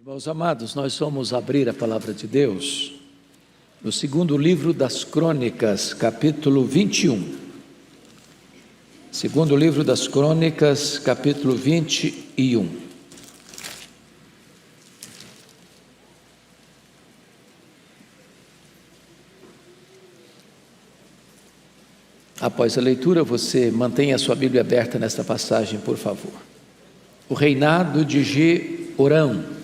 Meus amados, nós vamos abrir a palavra de Deus no segundo livro das Crônicas, capítulo 21. Segundo livro das Crônicas, capítulo 21. Após a leitura, você mantenha a sua Bíblia aberta nesta passagem, por favor. O reinado de Jeorão.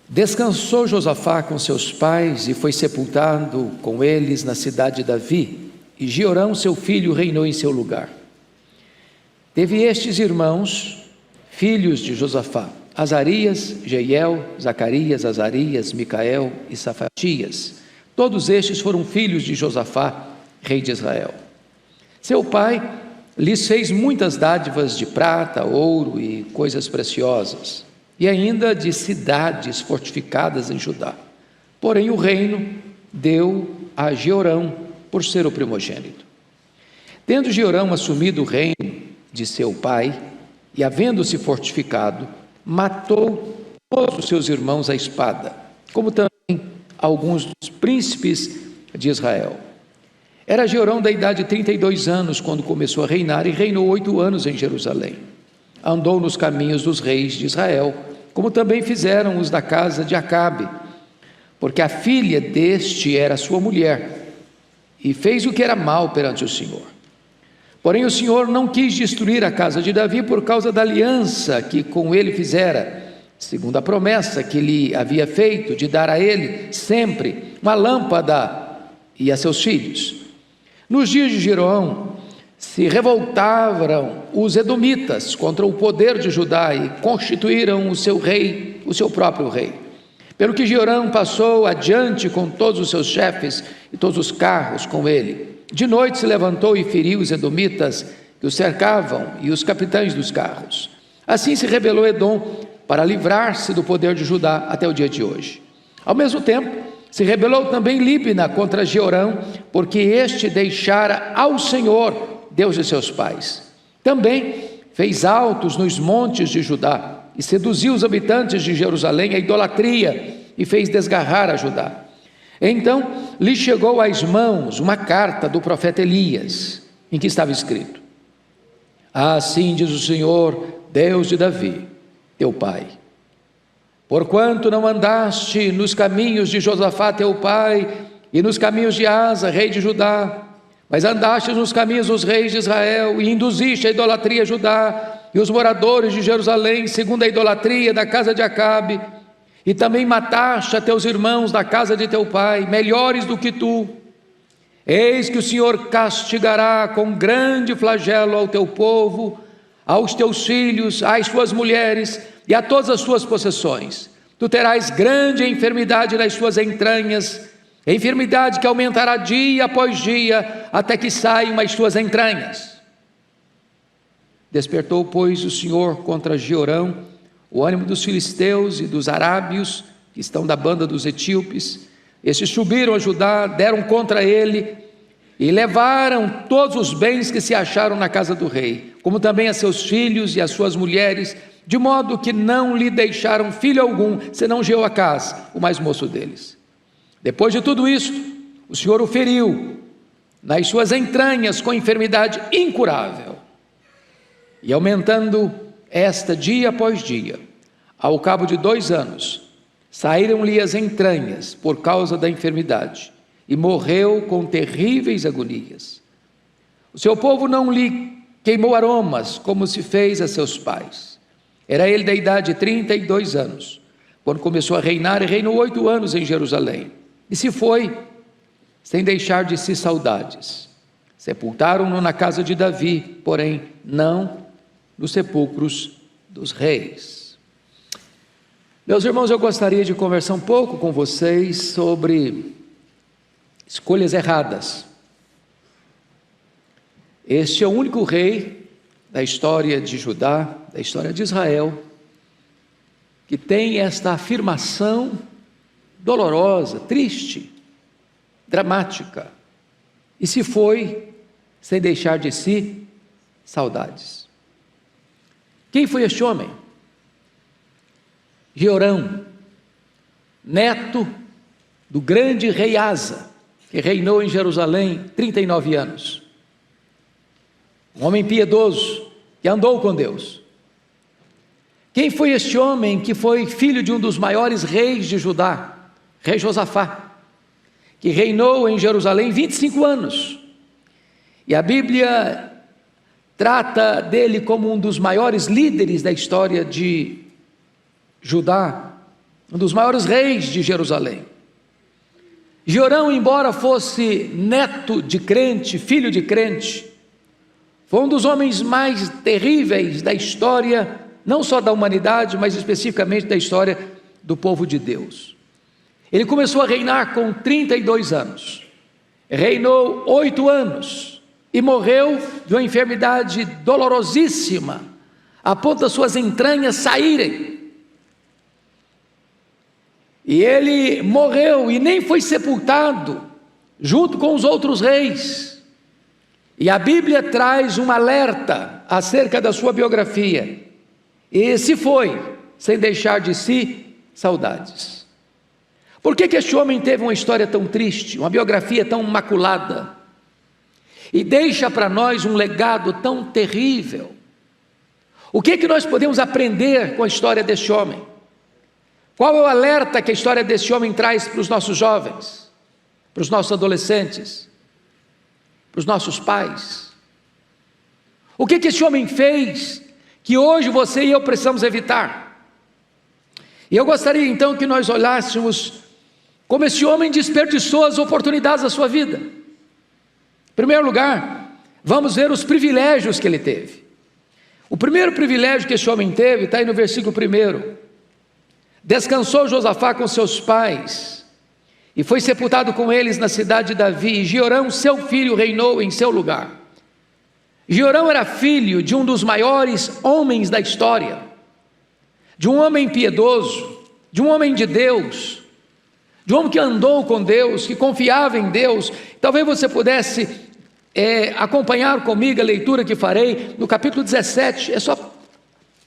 Descansou Josafá com seus pais e foi sepultado com eles na cidade de Davi, e Jeorão seu filho reinou em seu lugar. Teve estes irmãos, filhos de Josafá: Azarias, Jeiel, Zacarias, Azarias, Micael e Safatias. Todos estes foram filhos de Josafá, rei de Israel. Seu pai lhes fez muitas dádivas de prata, ouro e coisas preciosas, e ainda de cidades fortificadas em Judá. Porém o reino deu a Jeorão por ser o primogênito. Tendo Jeorão assumido o reino de seu pai, e havendo-se fortificado, matou todos os seus irmãos à espada, como também alguns dos príncipes de Israel. Era Jeorão da idade de 32 anos quando começou a reinar, e reinou 8 anos em Jerusalém. Andou nos caminhos dos reis de Israel, como também fizeram os da casa de Acabe, porque a filha deste era sua mulher, e fez o que era mal perante o Senhor. Porém o Senhor não quis destruir a casa de Davi por causa da aliança que com ele fizera, segundo a promessa que lhe havia feito de dar a ele sempre uma lâmpada e a seus filhos. Nos dias de Jeroão se revoltaram os edomitas contra o poder de Judá e constituíram o seu rei, o seu próprio rei. Pelo que Jeorão passou adiante com todos os seus chefes e todos os carros com ele. De noite se levantou e feriu os edomitas que os cercavam e os capitães dos carros. Assim se rebelou Edom para livrar-se do poder de Judá até o dia de hoje. Ao mesmo tempo, se rebelou também Líbna contra Jeorão, porque este deixara ao Senhor, Deus de seus pais. Também fez altos nos montes de Judá e seduziu os habitantes de Jerusalém à idolatria e fez desgarrar a Judá. Então lhe chegou às mãos uma carta do profeta Elias, em que estava escrito: assim diz o Senhor, Deus de Davi, teu pai: porquanto não andaste nos caminhos de Josafá teu pai, e nos caminhos de Asa, rei de Judá, mas andaste nos caminhos dos reis de Israel, e induziste a idolatria a Judá, e os moradores de Jerusalém, segundo a idolatria da casa de Acabe, e também mataste a teus irmãos da casa de teu pai, melhores do que tu. Eis que o Senhor castigará com grande flagelo ao teu povo, aos teus filhos, às suas mulheres e a todas as suas possessões. Tu terás grande enfermidade nas suas entranhas, enfermidade que aumentará dia após dia, até que saiam as suas entranhas. Despertou, pois, o Senhor contra Jeorão o ânimo dos filisteus e dos arábios, que estão da banda dos etíopes. Estes subiram a Judá, deram contra ele, e levaram todos os bens que se acharam na casa do rei, como também a seus filhos e as suas mulheres, de modo que não lhe deixaram filho algum, senão Jeoacás, o mais moço deles. Depois de tudo isto, o Senhor o feriu nas suas entranhas com enfermidade incurável, e aumentando esta dia após dia, ao cabo de 2 anos, saíram-lhe as entranhas por causa da enfermidade, e morreu com terríveis agonias. O seu povo não lhe queimou aromas, como se fez a seus pais. Era ele da idade de 32 anos, quando começou a reinar, e reinou 8 anos em Jerusalém. E se foi, sem deixar de si saudades. Sepultaram-no na casa de Davi, porém não nos sepulcros dos reis. Meus irmãos, eu gostaria de conversar um pouco com vocês sobre escolhas erradas. Este é o único rei da história de Judá, da história de Israel, que tem esta afirmação dolorosa, triste, dramática: e se foi, sem deixar de si saudades. Quem foi este homem? Jeorão, neto do grande rei Asa, que reinou em Jerusalém 39 anos. Um homem piedoso, que andou com Deus. Quem foi este homem que foi filho de um dos maiores reis de Judá, rei Josafá, que reinou em Jerusalém 25 anos. E a Bíblia trata dele como um dos maiores líderes da história de Judá, um dos maiores reis de Jerusalém. Jeorão, embora fosse neto de crente, filho de crente, foi um dos homens mais terríveis da história, não só da humanidade, mas especificamente da história do povo de Deus. Ele começou a reinar com 32 anos, reinou 8 anos e morreu de uma enfermidade dolorosíssima, a ponto das suas entranhas saírem. E ele morreu e nem foi sepultado junto com os outros reis. E a Bíblia traz um alerta acerca da sua biografia. E se foi, sem deixar de si saudades. Por que este homem teve uma história tão triste, uma biografia tão maculada? E deixa para nós um legado tão terrível? O que nós podemos aprender com a história deste homem? Qual é o alerta que a história desse homem traz para os nossos jovens, para os nossos adolescentes, para os nossos pais? O que esse homem fez que hoje você e eu precisamos evitar? E eu gostaria então que nós olhássemos como esse homem desperdiçou as oportunidades da sua vida. Em primeiro lugar, vamos ver os privilégios que ele teve. O primeiro privilégio que esse homem teve está aí no versículo 1. Descansou Josafá com seus pais e foi sepultado com eles na cidade de Davi, e Jeorão, seu filho, reinou em seu lugar. Jeorão era filho de um dos maiores homens da história, de um homem piedoso, de um homem de Deus, de um homem que andou com Deus, que confiava em Deus. Talvez você pudesse acompanhar comigo a leitura que farei no capítulo 17, é só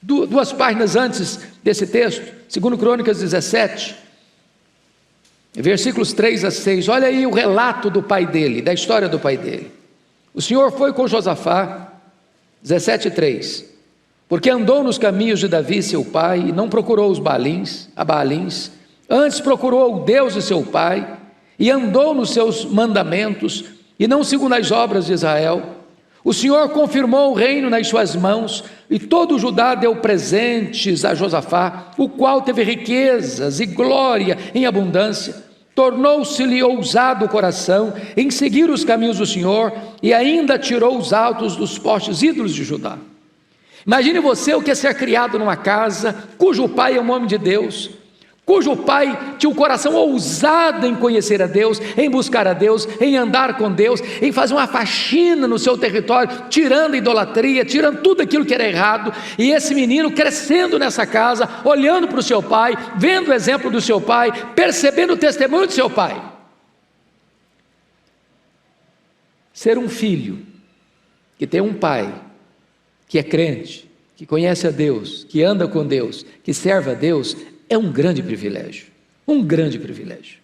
2 páginas antes desse texto, 2 Crônicas 17, versículos 3 a 6, olha aí o relato do pai dele, da história do pai dele. O Senhor foi com Josafá, 17:3, porque andou nos caminhos de Davi seu pai, e não procurou os Baalins, antes procurou o Deus de seu pai, e andou nos seus mandamentos, e não segundo as obras de Israel. O Senhor confirmou o reino nas suas mãos, e todo o Judá deu presentes a Josafá, o qual teve riquezas e glória em abundância. Tornou-se-lhe ousado o coração em seguir os caminhos do Senhor, e ainda tirou os altos dos postes ídolos de Judá. Imagine você o que é ser criado numa casa cujo pai é um homem de Deus, cujo pai tinha um coração ousado em conhecer a Deus, em buscar a Deus, em andar com Deus, em fazer uma faxina no seu território, tirando a idolatria, tirando tudo aquilo que era errado. E esse menino crescendo nessa casa, olhando para o seu pai, vendo o exemplo do seu pai, percebendo o testemunho do seu pai. Ser um filho que tem um pai que é crente, que conhece a Deus, que anda com Deus, que serve a Deus, é um grande privilégio, um grande privilégio.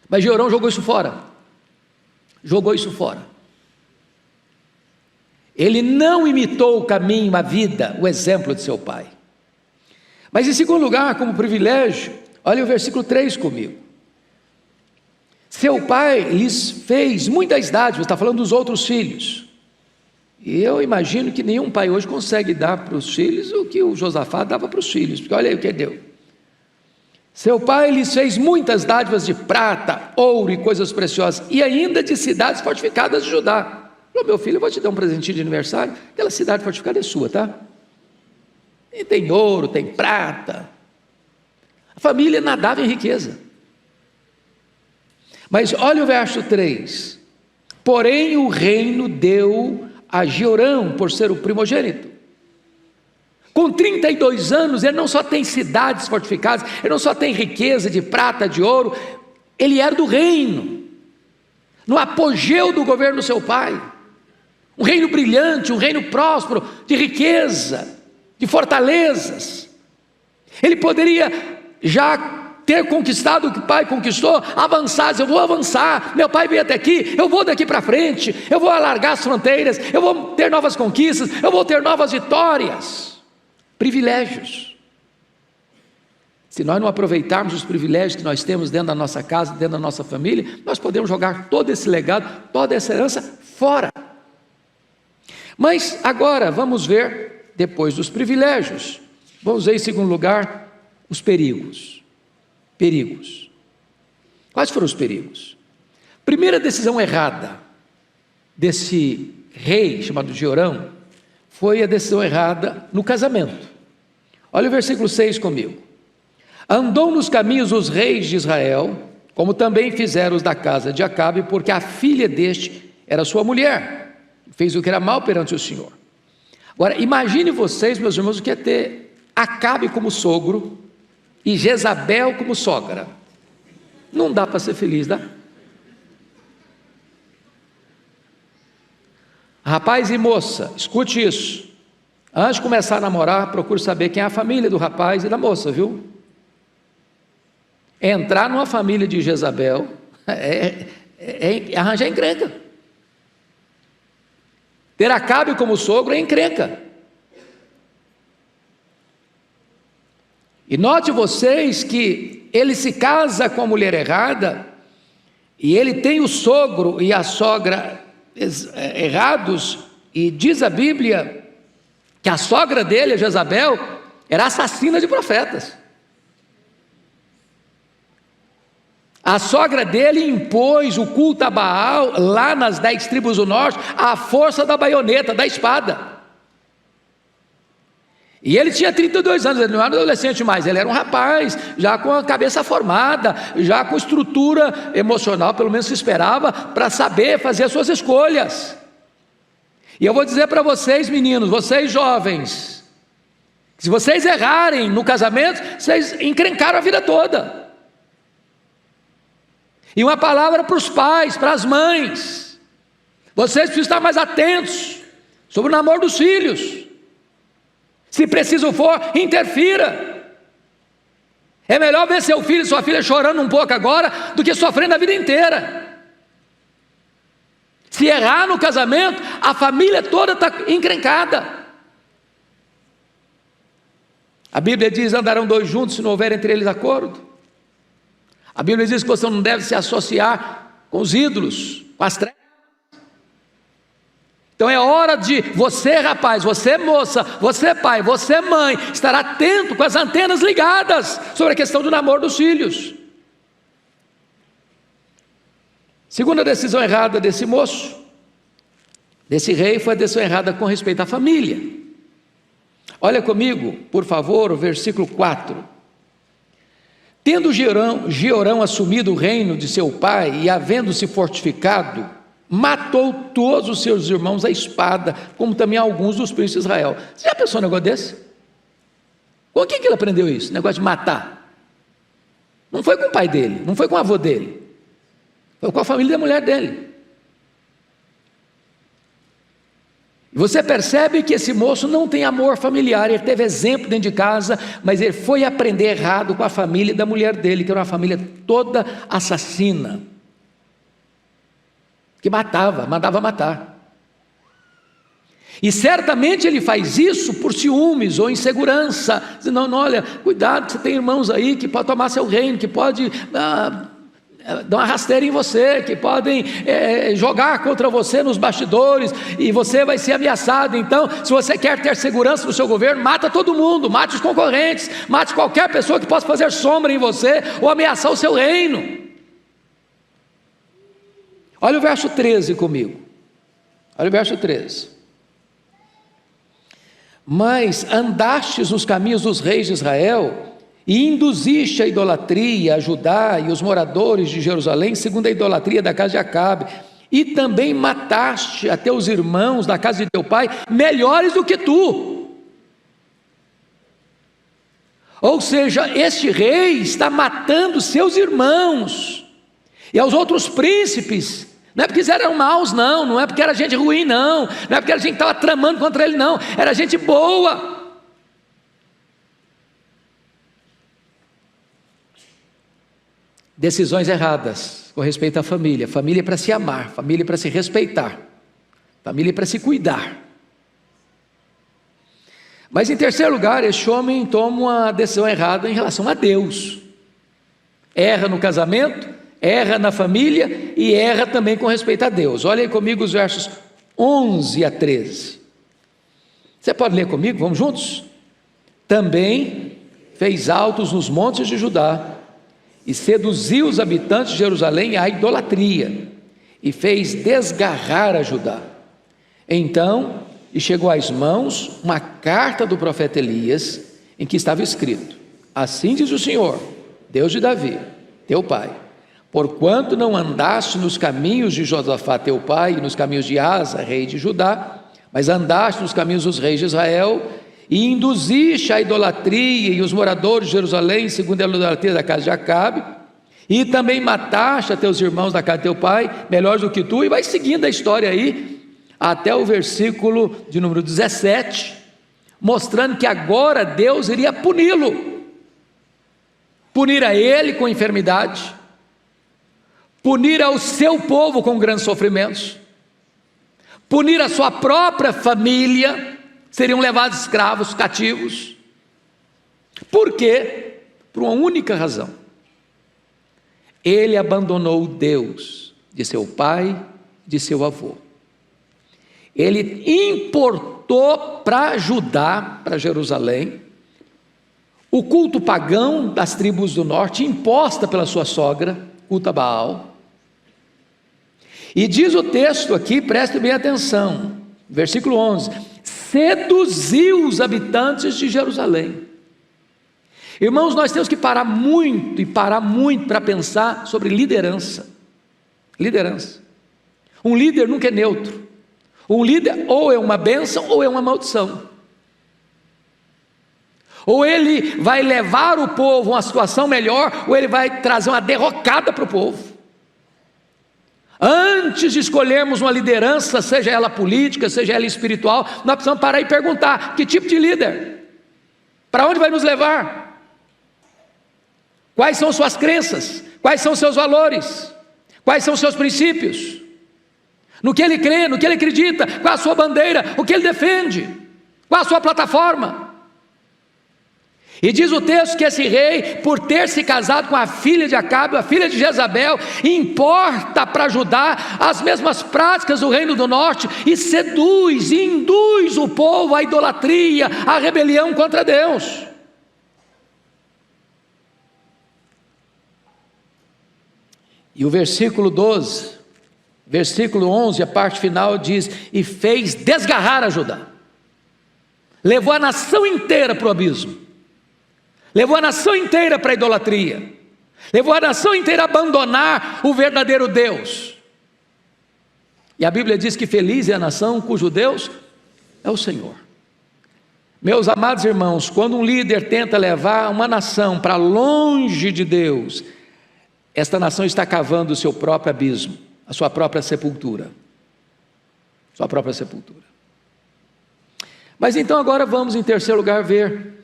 Mas Jeorão jogou isso fora, ele não imitou o caminho, a vida, o exemplo de seu pai. Mas em segundo lugar, como privilégio, olha o versículo 3 comigo. Seu pai lhes fez muitas dádivas, está falando dos outros filhos, e eu imagino que nenhum pai hoje consegue dar para os filhos o que o Josafá dava para os filhos, porque olha aí o que deu. Seu pai lhes fez muitas dádivas de prata, ouro e coisas preciosas, e ainda de cidades fortificadas de Judá. Falou: meu filho, eu vou te dar um presentinho de aniversário, aquela cidade fortificada é sua, tá? E tem ouro, tem prata. A família nadava em riqueza. Mas olha o verso 3. Porém o reino deu a Jeorão por ser o primogênito. Com 32 anos, ele não só tem cidades fortificadas, ele não só tem riqueza de prata, de ouro, ele era do reino, no apogeu do governo do seu pai, um reino brilhante, um reino próspero, de riqueza, de fortalezas. Ele poderia já ter conquistado o que o pai conquistou, avançar, eu vou avançar, meu pai veio até aqui, eu vou daqui para frente, eu vou alargar as fronteiras, eu vou ter novas conquistas, eu vou ter novas vitórias, privilégios. Se nós não aproveitarmos os privilégios que nós temos dentro da nossa casa, dentro da nossa família, nós podemos jogar todo esse legado, toda essa herança fora. Mas agora vamos ver, depois dos privilégios, vamos ver em segundo lugar os perigos. Perigos. Quais foram os perigos? Primeira decisão errada desse rei chamado Jeorão foi a decisão errada no casamento. Olha o versículo 6 comigo. Andou nos caminhos dos reis de Israel, como também fizeram os da casa de Acabe, porque a filha deste era sua mulher, fez o que era mal perante o Senhor. Agora, imagine vocês, meus irmãos, o que é ter Acabe como sogro e Jezabel como sogra. Não dá para ser feliz, dá? Rapaz e moça, escute isso. Antes de começar a namorar, procure saber quem é a família do rapaz e da moça, viu? Entrar numa família de Jezabel é arranjar encrenca. Ter Acabe como sogro é encrenca. E note vocês que ele se casa com a mulher errada, e ele tem o sogro e a sogra errados, e diz a Bíblia que a sogra dele, a Jezabel, era assassina de profetas. A sogra dele impôs o culto a Baal, lá nas 10 tribos do norte, à força da baioneta, da espada. E ele tinha 32 anos, ele não era um adolescente mais, ele era um rapaz, já com a cabeça formada, já com estrutura emocional, pelo menos se esperava, para saber fazer as suas escolhas. E eu vou dizer para vocês, meninos, vocês jovens, se vocês errarem no casamento, vocês encrencaram a vida toda. E uma palavra para os pais, para as mães, vocês precisam estar mais atentos sobre o namoro dos filhos. Se preciso for, interfira. É melhor ver seu filho e sua filha chorando um pouco agora, do que sofrendo a vida inteira. Se errar no casamento, a família toda está encrencada. A Bíblia diz: andarão dois juntos se não houver entre eles acordo. A Bíblia diz que você não deve se associar com os ídolos, com as trevas. Então é hora de você, rapaz, você moça, você pai, você mãe, estar atento, com as antenas ligadas sobre a questão do namoro dos filhos. Segunda decisão errada desse moço, desse rei, foi a decisão errada com respeito à família. Olha comigo, por favor, o versículo 4. Tendo Jeorão assumido o reino de seu pai e havendo-se fortificado, matou todos os seus irmãos à espada, como também alguns dos príncipes de Israel. Você já pensou um negócio desse? Com quem que ele aprendeu isso? Negócio de matar. Não foi com o pai dele, não foi com o avô dele, foi com a família da mulher dele. Você percebe que esse moço não tem amor familiar, ele teve exemplo dentro de casa, mas ele foi aprender errado com a família da mulher dele, que era uma família toda assassina, que mandava matar. E certamente ele faz isso por ciúmes ou insegurança, dizendo: não, olha, cuidado, você tem irmãos aí que podem tomar seu reino, que podem dar uma rasteira em você, que podem jogar contra você nos bastidores, e você vai ser ameaçado. Então, se você quer ter segurança no seu governo, mata todo mundo, mate os concorrentes, mate qualquer pessoa que possa fazer sombra em você, ou ameaçar o seu reino. Olha o verso 13 comigo, olha o verso 13. Mas andastes nos caminhos dos reis de Israel, e induziste a idolatria a Judá e os moradores de Jerusalém, segundo a idolatria da casa de Acabe, e também mataste a teus irmãos na casa de teu pai, melhores do que tu. Ou seja, este rei está matando seus irmãos, e aos outros príncipes. Não é porque eles eram maus, não é porque era gente ruim, não é porque era gente que estava tramando contra ele, não, era gente boa. decisões erradas com respeito à família. Família é para se amar, família é para se respeitar, família é para se cuidar. Mas em terceiro lugar, este homem toma uma decisão errada em relação a Deus. Erra no casamento, erra na família e erra também com respeito a Deus. Olha aí comigo os versos 11 a 13. Você pode ler comigo? Vamos juntos? Também fez altos nos montes de Judá e seduziu os habitantes de Jerusalém à idolatria e fez desgarrar a Judá. Então lhe chegou às mãos uma carta do profeta Elias, em que estava escrito: assim diz o Senhor, Deus de Davi, teu pai, porquanto não andaste nos caminhos de Josafá teu pai, e nos caminhos de Asa, rei de Judá, mas andaste nos caminhos dos reis de Israel, e induziste a idolatria e os moradores de Jerusalém, segundo a idolatria da casa de Acabe, e também mataste a teus irmãos da casa de teu pai, melhores do que tu, e vai seguindo a história aí, até o versículo de número 17, mostrando que agora Deus iria puni-lo, punir a ele com enfermidade, punir ao seu povo com grandes sofrimentos, punir a sua própria família, seriam levados escravos, cativos. Por quê? Por uma única razão: ele abandonou Deus de seu pai, de seu avô. Ele importou para Judá, para Jerusalém, o culto pagão das tribos do norte, imposta pela sua sogra, culto a Baal. E diz o texto aqui, preste bem atenção, versículo 11: seduziu os habitantes de Jerusalém. Irmãos, nós temos que parar muito para pensar sobre liderança. Liderança. Um líder nunca é neutro. Um líder ou é uma bênção ou é uma maldição. Ou ele vai levar o povo a uma situação melhor, ou ele vai trazer uma derrocada para o povo. Antes de escolhermos uma liderança, seja ela política, seja ela espiritual, nós precisamos parar e perguntar: que tipo de líder? Para onde vai nos levar? Quais são suas crenças? Quais são seus valores? Quais são seus princípios? No que ele crê, no que ele acredita, qual a sua bandeira, o que ele defende, qual a sua plataforma. E diz o texto que esse rei, por ter se casado com a filha de Acabe, a filha de Jezabel, importa para Judá as mesmas práticas do reino do norte, e seduz e induz o povo à idolatria, à rebelião contra Deus. E o versículo 12... versículo 11, a parte final diz: e fez desgarrar a Judá. Levou a nação inteira para o abismo, levou a nação inteira para a idolatria, levou a nação inteira a abandonar o verdadeiro Deus. E a Bíblia diz que feliz é a nação cujo Deus é o Senhor. Meus amados irmãos, quando um líder tenta levar uma nação para longe de Deus, esta nação está cavando o seu próprio abismo, a sua própria sepultura. Sua própria sepultura. Mas então agora vamos em terceiro lugar ver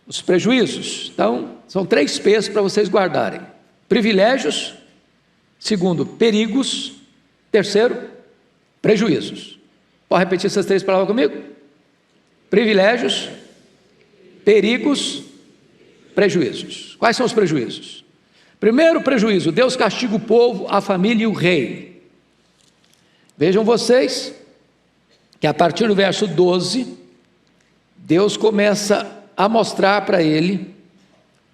os prejuízos. Então, são 3 P's para vocês guardarem: privilégios, segundo, perigos, terceiro, prejuízos. Pode repetir essas 3 palavras comigo? Privilégios, perigos, prejuízos. Quais são os prejuízos? Primeiro prejuízo: Deus castiga o povo, a família e o rei. Vejam vocês que a partir do verso 12, Deus começa a mostrar para ele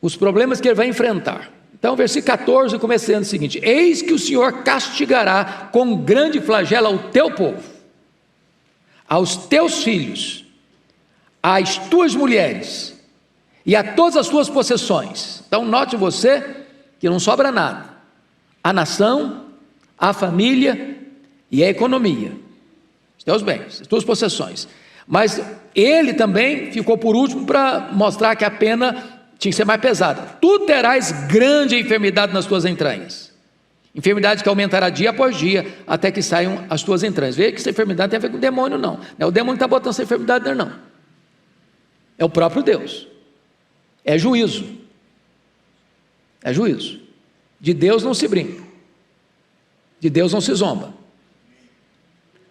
os problemas que ele vai enfrentar. Então, versículo 14 começa dizendo o seguinte: eis que o Senhor castigará com grande flagelo ao teu povo, aos teus filhos, às tuas mulheres e a todas as tuas possessões. Então, note você que não sobra nada: a nação, a família e a economia, os teus bens, as tuas possessões. Mas ele também ficou por último para mostrar que a pena tinha que ser mais pesada. Tu terás grande enfermidade nas tuas entranhas, enfermidade que aumentará dia após dia, até que saiam as tuas entranhas. Vê que essa enfermidade tem a ver com o demônio, não. Não é o demônio que está botando essa enfermidade, não. É o próprio Deus. É juízo. É juízo. De Deus não se brinca, de Deus não se zomba,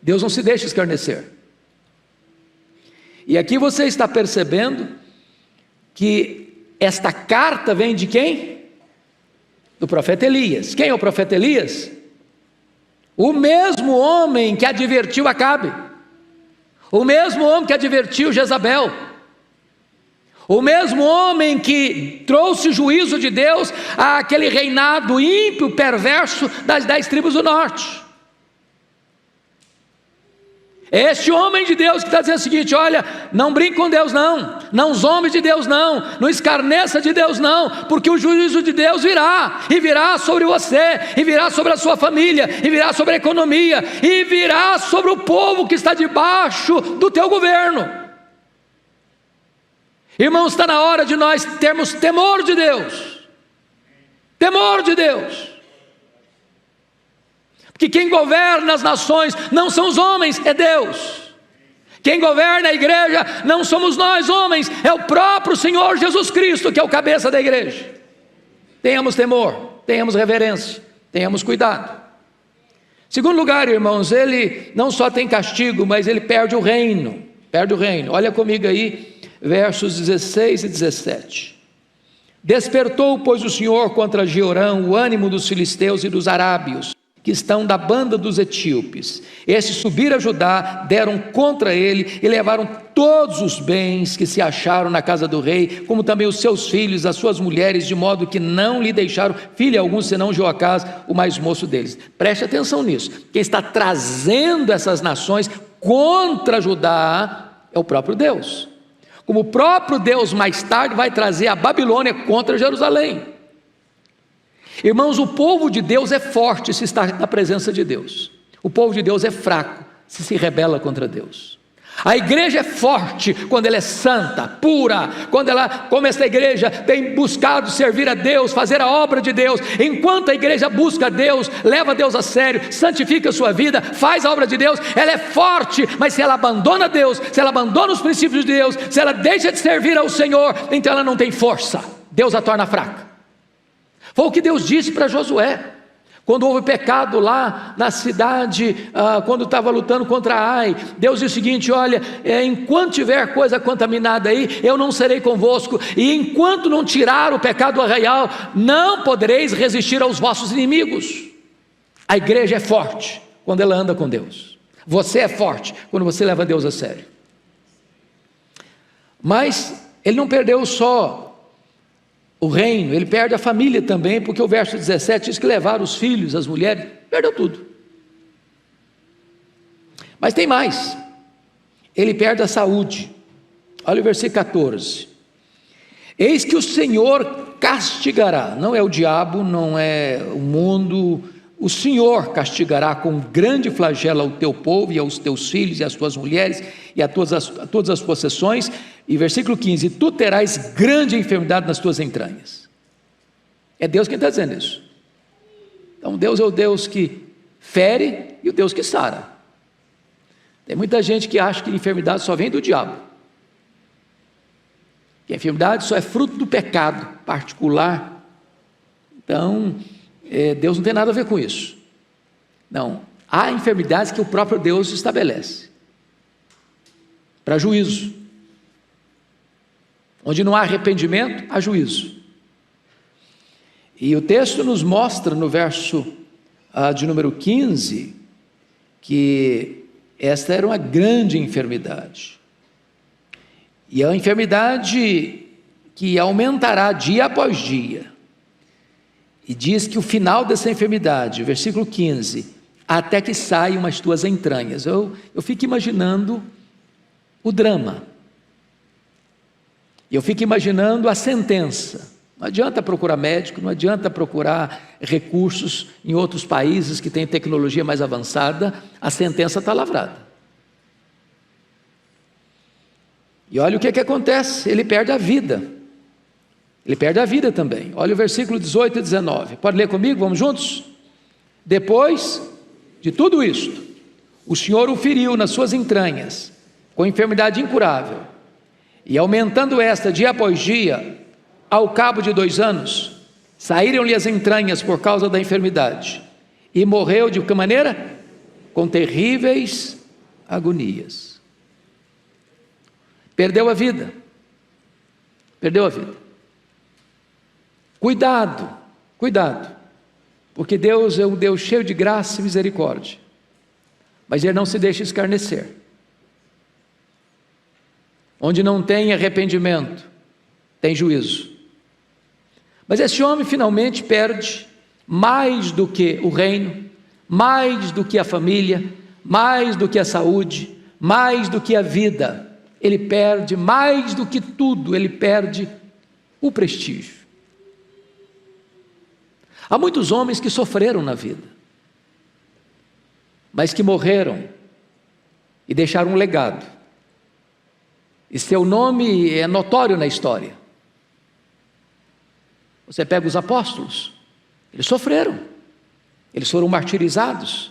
Deus não se deixa escarnecer. E aqui você está percebendo que esta carta vem de quem? Do profeta Elias. Quem é o profeta Elias? O mesmo homem que advertiu Acabe, o mesmo homem que advertiu Jezabel, o mesmo homem que trouxe juízo de Deus àquele reinado ímpio, perverso das 10 tribos do norte. É este homem de Deus que está dizendo o seguinte: olha, não brinque com Deus não, não zombe de Deus não escarneça de Deus não, porque o juízo de Deus virá, e virá sobre você, e virá sobre a sua família, e virá sobre a economia, e virá sobre o povo que está debaixo do teu governo. Irmãos, está na hora de nós termos temor de Deus, temor de Deus. Que quem governa as nações não são os homens, é Deus. Quem governa a igreja não somos nós homens, é o próprio Senhor Jesus Cristo, que é o cabeça da igreja. Tenhamos temor, tenhamos reverência, tenhamos cuidado. Segundo lugar, irmãos, ele não só tem castigo, mas ele perde o reino, perde o reino. Olha comigo aí, versos 16 e 17. Despertou, pois, o Senhor contra Jeorão o ânimo dos filisteus e dos arábios, que estão da banda dos etíopes. Estes subiram a Judá, deram contra ele e levaram todos os bens que se acharam na casa do rei, como também os seus filhos, as suas mulheres, de modo que não lhe deixaram filho algum, senão Joacás, o mais moço deles. Preste atenção nisso. Quem está trazendo essas nações contra Judá é o próprio Deus. Como o próprio Deus mais tarde vai trazer a Babilônia contra Jerusalém. Irmãos, o povo de Deus é forte se está na presença de Deus. O povo de Deus é fraco se rebela contra Deus. A igreja é forte quando ela é santa, pura, quando ela, como esta igreja, tem buscado servir a Deus, fazer a obra de Deus. Enquanto a igreja busca Deus, leva Deus a sério, santifica a sua vida, faz a obra de Deus, ela é forte. Mas se ela abandona Deus, se ela abandona os princípios de Deus, se ela deixa de servir ao Senhor, então ela não tem força, Deus a torna fraca. Foi o que Deus disse para Josué, quando houve pecado lá na cidade, quando estava lutando contra Ai. Deus disse o seguinte: olha, enquanto tiver coisa contaminada aí, eu não serei convosco, e enquanto não tirar o pecado do arraial, não podereis resistir aos vossos inimigos. A igreja é forte quando ela anda com Deus. Você é forte quando você leva Deus a sério. Mas ele não perdeu só o reino, ele perde a família também, porque o verso 17 diz que levaram os filhos, as mulheres, perdeu tudo. Mas tem mais, ele perde a saúde. Olha o versículo 14: eis que o Senhor castigará, não é o diabo, não é o mundo, o Senhor castigará com grande flagelo ao teu povo e aos teus filhos e às tuas mulheres e a todas as possessões. E versículo 15: tu terás grande enfermidade nas tuas entranhas. É Deus quem está dizendo isso. Então Deus é o Deus que fere e o Deus que sara. Tem muita gente que acha que a enfermidade só vem do diabo, que a enfermidade só é fruto do pecado particular. Então Deus não tem nada a ver com isso. Não, há enfermidades que o próprio Deus estabelece para juízo. Onde não há arrependimento, há juízo. E o texto nos mostra no verso de número 15, que esta era uma grande enfermidade. E é uma enfermidade que aumentará dia após dia. E diz que o final dessa enfermidade, versículo 15, até que saiam as tuas entranhas. Eu fico imaginando o drama. E eu fico imaginando a sentença. Não adianta procurar médico, não adianta procurar recursos em outros países que têm tecnologia mais avançada, a sentença está lavrada. E olha o que acontece, ele perde a vida. Ele perde a vida também. Olha o versículo 18 e 19. Pode ler comigo? Vamos juntos? Depois de tudo isto, o Senhor o feriu nas suas entranhas, com enfermidade incurável. E aumentando esta dia após dia, ao cabo de 2 anos, saíram-lhe as entranhas por causa da enfermidade, e morreu de que maneira? Com terríveis agonias. Perdeu a vida. Perdeu a vida. Cuidado, cuidado, porque Deus é um Deus cheio de graça e misericórdia, mas Ele não se deixa escarnecer. Onde não tem arrependimento, tem juízo. Mas esse homem finalmente perde mais do que o reino, mais do que a família, mais do que a saúde, mais do que a vida. Ele perde mais do que tudo, ele perde o prestígio. Há muitos homens que sofreram na vida, mas que morreram e deixaram um legado. E seu nome é notório na história. Você pega os apóstolos, eles sofreram, eles foram martirizados,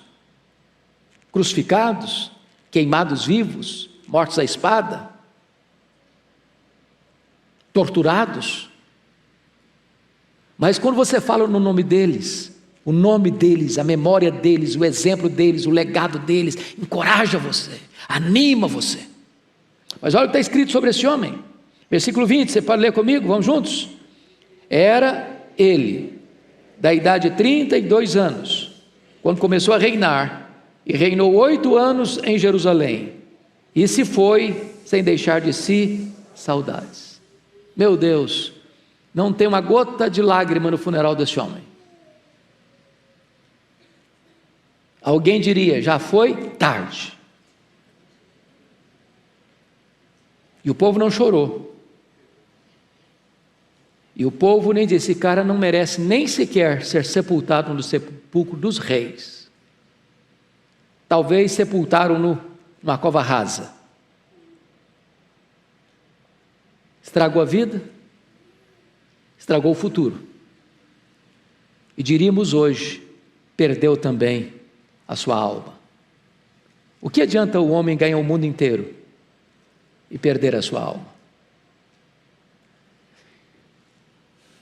crucificados, queimados vivos, mortos à espada, torturados. Mas quando você fala no nome deles, o nome deles, a memória deles, o exemplo deles, o legado deles, encoraja você, anima você. Mas olha o que está escrito sobre esse homem, versículo 20, você pode ler comigo, vamos juntos? Era ele, da idade de 32 anos, quando começou a reinar, e reinou 8 anos em Jerusalém, e se foi sem deixar de si saudades. Meu Deus, não tem uma gota de lágrima no funeral desse homem. Alguém diria, já foi tarde. E o povo não chorou. E o povo nem disse, esse cara não merece nem sequer ser sepultado no sepulcro dos reis. Talvez sepultaram-no numa cova rasa. Estragou a vida, estragou o futuro. E diríamos hoje, perdeu também a sua alma. O que adianta o homem ganhar o mundo inteiro e perder a sua alma?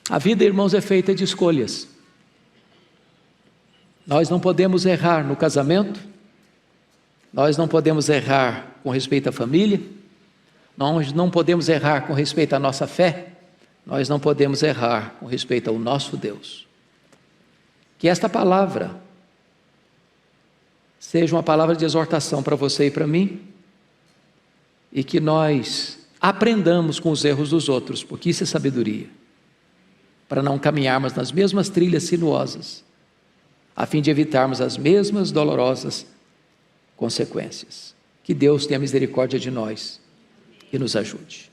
A vida, irmãos, é feita de escolhas. Nós não podemos errar no casamento, nós não podemos errar com respeito à família, nós não podemos errar com respeito à nossa fé, nós não podemos errar com respeito ao nosso Deus. Que esta palavra seja uma palavra de exortação para você e para mim, e que nós aprendamos com os erros dos outros, porque isso é sabedoria, para não caminharmos nas mesmas trilhas sinuosas, a fim de evitarmos as mesmas dolorosas consequências. Que Deus tenha misericórdia de nós e nos ajude.